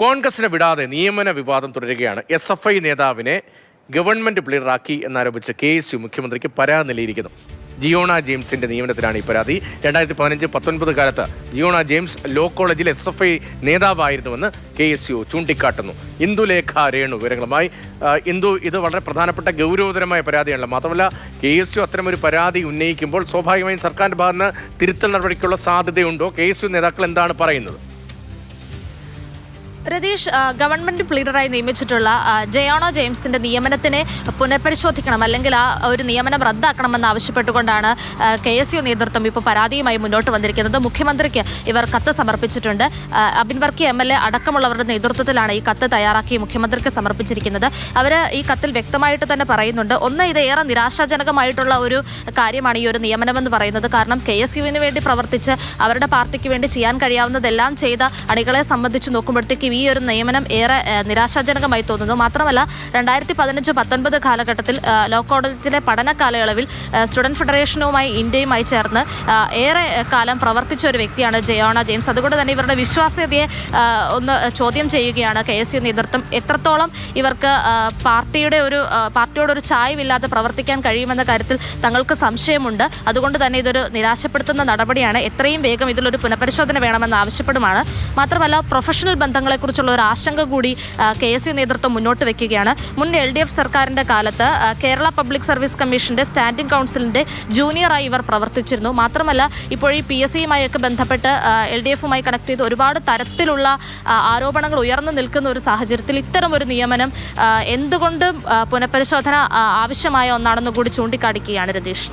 കോൺഗ്രസിനെ വിടാതെ നിയമന വിവാദം തുടരുകയാണ്. SFI നേതാവിനെ ഗവൺമെന്റ് ബ്ലീഡറാക്കി എന്നാരോപിച്ച് KSU മുഖ്യമന്ത്രിക്ക് പരാതി നൽകിയിരിക്കുന്നു. ജിയോണ ജെയിംസിന്റെ നിയമനത്തിലാണ് ഈ പരാതി. 2015-19 കാലത്ത് ജിയോണ ജെയിംസ് ലോ കോളേജിൽ SFI നേതാവായിരുന്നുവെന്ന് KSU ചൂണ്ടിക്കാട്ടുന്നു. ഇന്ദുലേഖ രേണു വിവരങ്ങളുമായി. ഇന്ദു, ഇത് വളരെ പ്രധാനപ്പെട്ട ഗൗരവതരമായ പരാതിയാണല്ലോ. മാത്രമല്ല KSU അത്തരമൊരു പരാതി ഉന്നയിക്കുമ്പോൾ സ്വാഭാവികമായും സർക്കാരിന്റെ ഭാഗത്ത് നിന്ന് തിരുത്തൽ നടപടിക്കുള്ള സാധ്യതയുണ്ടോ? KSU നേതാക്കൾ എന്താണ് പറയുന്നത്? രതീഷ്, ഗവൺമെന്റ് പ്ലീഡറായി നിയമിച്ചിട്ടുള്ള ജിയോണ ജെയിംസിന്റെ നിയമനത്തിനെ പുനഃപരിശോധിക്കണം, അല്ലെങ്കിൽ ആ ഒരു നിയമനം റദ്ദാക്കണമെന്ന് ആവശ്യപ്പെട്ടുകൊണ്ടാണ് KSU നേതൃത്വം ഇപ്പോൾ പരാതിയുമായി മുന്നോട്ട് വന്നിരിക്കുന്നത്. മുഖ്യമന്ത്രിക്ക് ഇവർ കത്ത് സമർപ്പിച്ചിട്ടുണ്ട്. അബിൻ വർക്കി MLA അടക്കമുള്ളവരുടെ നേതൃത്വത്തിലാണ് ഈ കത്ത് തയ്യാറാക്കി മുഖ്യമന്ത്രിക്ക് സമർപ്പിച്ചിരിക്കുന്നത്. അവർ ഈ കത്തിൽ വ്യക്തമായിട്ട് തന്നെ പറയുന്നുണ്ട്, ഒന്ന്, ഇത് ഏറെ നിരാശാജനകമായിട്ടുള്ള ഒരു കാര്യമാണ് ഈ ഒരു നിയമനമെന്ന് പറയുന്നത്. കാരണം KSUവിന് വേണ്ടി പ്രവർത്തിച്ച് അവരുടെ പാർട്ടിക്ക് വേണ്ടി ചെയ്യാൻ കഴിയാവുന്നതെല്ലാം ചെയ്ത അണികളെ സംബന്ധിച്ച് നോക്കുമ്പോഴത്തേക്ക് ഈ ഒരു നിയമനം ഏറെ നിരാശാജനകമായി തോന്നുന്നു. മാത്രമല്ല 2015-19 കാലഘട്ടത്തിൽ ലോ കോളേജിലെ പഠന കാലയളവിൽ സ്റ്റുഡന്റ് ഫെഡറേഷനുമായി ഇന്ത്യയുമായി ചേർന്ന് ഏറെ കാലം പ്രവർത്തിച്ച ഒരു വ്യക്തിയാണ് ജിയോണ ജെയിംസ്. അതുകൊണ്ട് തന്നെ ഇവരുടെ വിശ്വാസ്യതയെ ഒന്ന് ചോദ്യം ചെയ്യുകയാണ് KSU നേതൃത്വം. എത്രത്തോളം ഇവർക്ക് പാർട്ടിയോടൊരു ചായവില്ലാതെ പ്രവർത്തിക്കാൻ കഴിയുമെന്ന കാര്യത്തിൽ തങ്ങൾക്ക് സംശയമുണ്ട്. അതുകൊണ്ട് തന്നെ ഇതൊരു നിരാശപ്പെടുത്തുന്ന നടപടിയാണ്. എത്രയും വേഗം ഇതിലൊരു പുനഃപരിശോധന വേണമെന്ന് ആവശ്യപ്പെടുമാണ്. മാത്രമല്ല പ്രൊഫഷണൽ ബന്ധങ്ങളെക്കുറിച്ചുള്ള ഒരു ആശങ്ക കൂടി KSU നേതൃത്വം മുന്നോട്ട് വെക്കുകയാണ്. മുൻ LDF സർക്കാരിന്റെ കാലത്ത് കേരള പബ്ലിക് സർവീസ് കമ്മീഷന്റെ സ്റ്റാൻഡിംഗ് കൗൺസിലിന്റെ ജൂനിയറായി ഇവർ പ്രവർത്തിച്ചിരുന്നു. മാത്രമല്ല ഇപ്പോൾ ഈ PSCയുമായൊക്കെ ബന്ധപ്പെട്ട് LDFുമായി കണക്ട് ചെയ്ത് ഒരുപാട് തരത്തിലുള്ള ആരോപണങ്ങൾ ഉയർന്നു നിൽക്കുന്ന ഒരു സാഹചര്യത്തിൽ ഇത്തരം ഒരു നിയമനം എന്തുകൊണ്ടും പുനഃപരിശോധന ആവശ്യമായ ഒന്നാണെന്ന് കൂടി ചൂണ്ടിക്കാണിക്കുകയാണ് രതീഷ്.